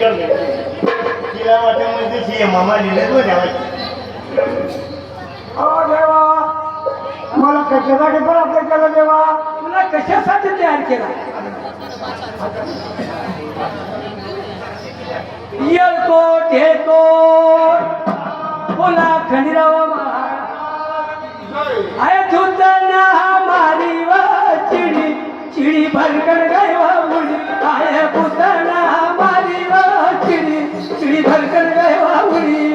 तिला वाट्यामध्ये मामा लिहिले तो द्यावायची. देवा मला कशासाठी प्राप्त केलं देवा तुला कशासाठी तयार केला येलकोट हे कोट बोला खंडीराव आय तुझना हमारी वा चिड़ी चिड़ी भरकर गए वा मुड़ी आय पुतना हमारी वा चिड़ी चिड़ी भरकर गए वा मुड़ी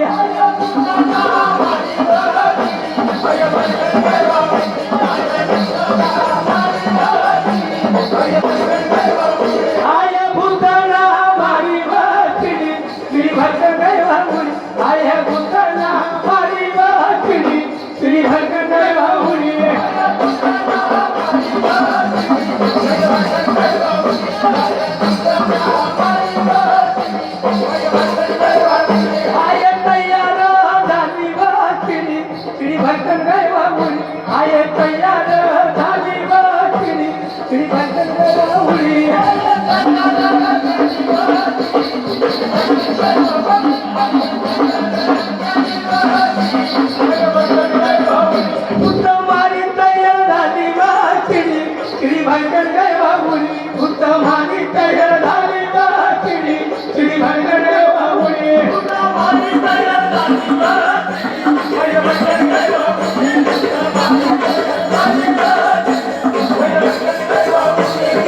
आय पुतना हमारी वा चिड़ी चिड़ी भरकर गए वा मुड़ी आय पुतना हमारी वा चिड़ी चिड़ी भरकर गए वा मुड़ी आय तैयार झाली वा चिडी चिडी भरकन गए वा मुली आय तैयार झाली वा चिडी चिडी भरकन गए वा मुली उत्तमारी तैयार झाली वा चिडी चिडी भरकन गए वा मुली उत्तमारी तैयार झाली वा चिडी चिडी भरकन गए वा मुली उत्तमारी तैयार झाली वा चिडी भरकन गए वा मुली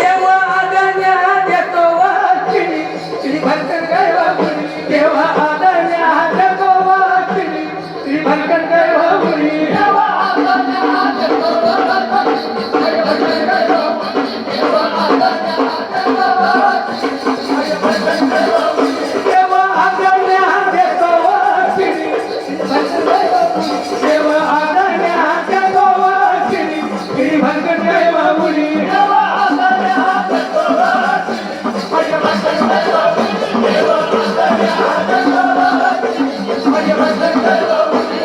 देवा आदन्या देतो वा चिडी चिडी भरकन गए वा मुली देवा आदन्या देतो वा चिडी चिडी भरकन गए वा मुली देवा आदन्या देतो वा चिडी भरकन गए वा मुली देवा आदन्या देतो वा चिडी भरकन गए वा मुली देवा आदन्या देतो वा चिडी चिडी भरकन गए वा मुली देवा आदन्या देतो वा चिडी चिडी भरकन गए वा मुली देवा आदन्या देतो वा चिडी भरकन गए वा मुली देवा आदन्या देतो वा चिडी भरकन गए वा मुली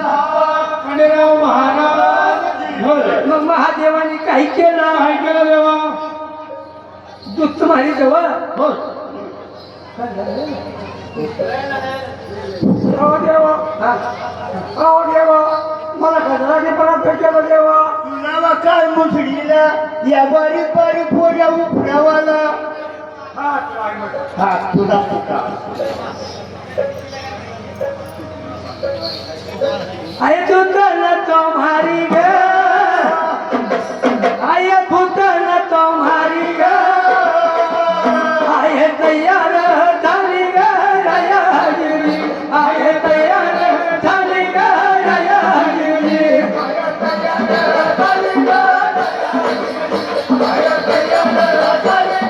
खंडेराव महाराज मग महादेवाने काही केलं काय केलं देवा दूध मारी देवा देवा मला कशासाठी प्राप्त केलं देवा तुला काय मुसडीला या बारीक बारीक पोऱ्या उपड्यावाला हा तुला पुका आय भूतन तुम्हारी ग आय भूतन तुम्हारी ग आय तैयार झाली ग रयागिरी आय तैयार झाली ग रयागिरी आय तैयार झाली ग आय तैयार झाली ग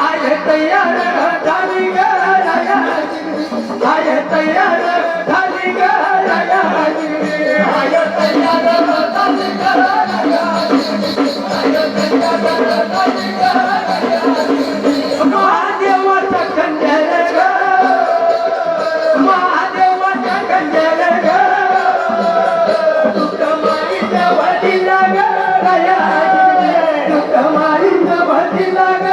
आय तैयार झाली ग आय तैयार झाली ग आय तैयार झाली ग महादेवाचा खंजर ग महादेवाचा खंजर ग दुःख मारीचा वडीला ग दुःख मारीचा वडीला ग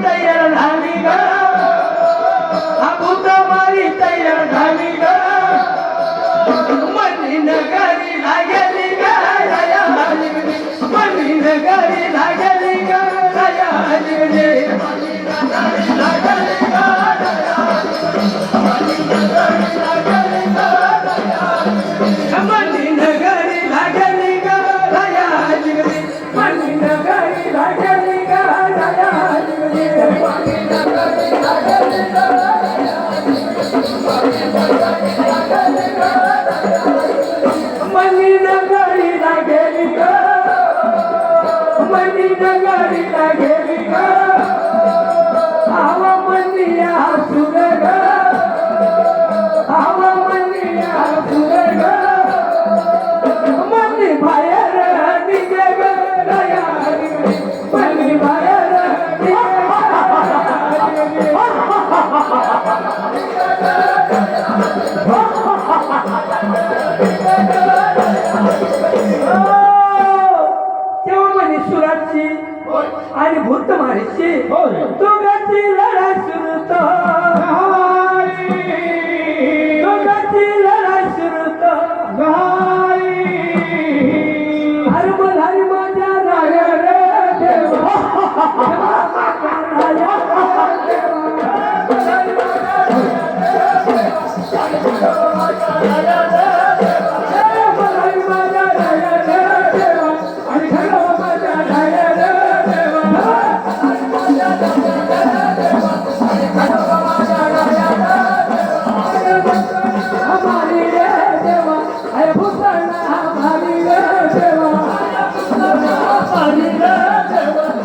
तैयार झाली ग मारी तैयार झाली ग मनी नगरी लागली ग मनी नगरी लागली ग मनी नगरी लागली ग मनी नगरी लागली ग मनी नगरी लागली ग मंदी नगरीला गेली ग आवा मंदिया सुर ग आवा मंदिया सुर ग मंदी बाहेर निघे ग दया मंदी बाहेर तेव्हा म्हणे सुराची आणि भूत मारीची दोघांची लढाई सुरू दोघांची लढाई सुरू हरमल हरी माझ्या राया रे देवा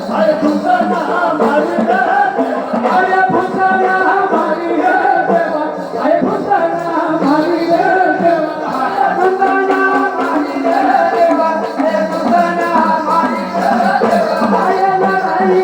I